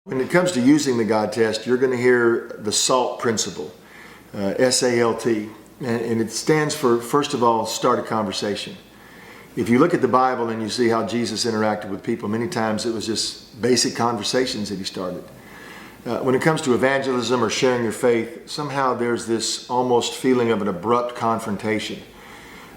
When it comes to using the God test, you're going to hear the SALT principle, S.A.L.T. And it stands for, first of all, start a conversation. If you look at the Bible and you see how Jesus interacted with people, many times it was just basic conversations that he started. When it comes to evangelism or sharing your faith, somehow there's this almost feeling of an abrupt confrontation.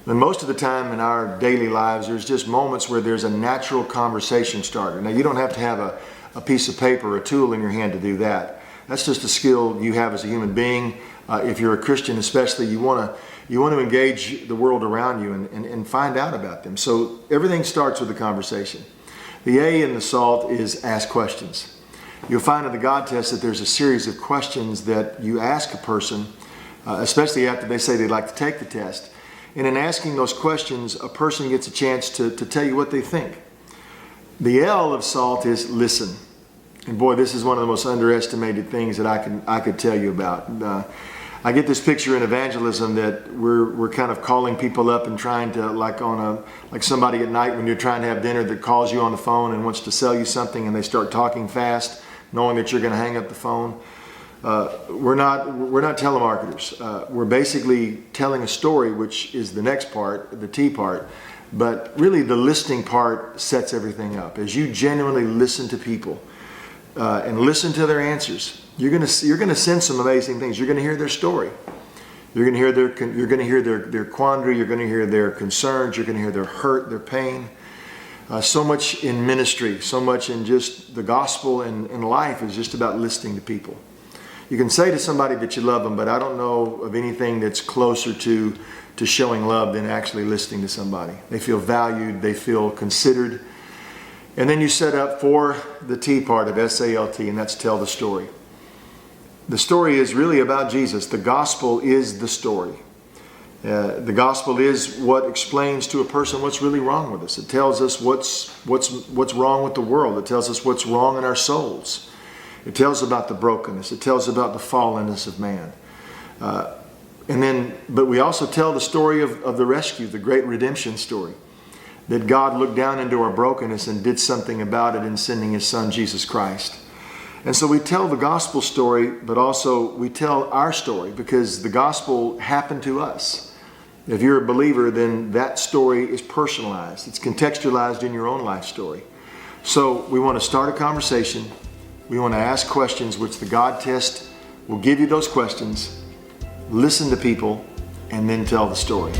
And most of the time in our daily lives, there's just moments where there's a natural conversation starter. Now, you don't have to have a piece of paper or a tool in your hand to do that. That's just a skill you have as a human being. If you're a Christian especially, you want to engage the world around you and find out about them. So everything starts with a conversation. The A in the SALT is ask questions. You'll find in the God test that there's a series of questions that you ask a person, especially after they say they'd like to take the test. And in asking those questions, a person gets a chance to tell you what they think. The L of SALT is listen. And boy, this is one of the most underestimated things that I could tell you about. I get this picture in evangelism that we're kind of calling people up and trying to, like somebody at night when you're trying to have dinner that calls you on the phone and wants to sell you something, and they start talking fast, knowing that you're going to hang up the phone. We're not telemarketers. We're basically telling a story, which is the next part, the T part. But really the listening part sets everything up. As you genuinely listen to people and listen to their answers, you're going to sense some amazing things. You're going to hear their story. You're going to hear their quandary. You're going to hear their concerns. You're going to hear their hurt, their pain. So much in ministry, so much in just the gospel and life is just about listening to people. You can say to somebody that you love them, but I don't know of anything that's closer to showing love than actually listening to somebody. They feel valued, they feel considered. And then you set up for the T part of S.A.L.T, and that's tell the story. The story is really about Jesus. The gospel is the story. The gospel is what explains to a person what's really wrong with us. It tells us what's wrong with the world. It tells us what's wrong in our souls. It tells about the brokenness. It tells about the fallenness of man. But we also tell the story of the rescue, the great redemption story. That God looked down into our brokenness and did something about it in sending His Son, Jesus Christ. And so we tell the gospel story, but also we tell our story because the gospel happened to us. If you're a believer, then that story is personalized. It's contextualized in your own life story. So we want to start a conversation. We want to ask questions, which the God test will give you those questions. Listen to people and then tell the story.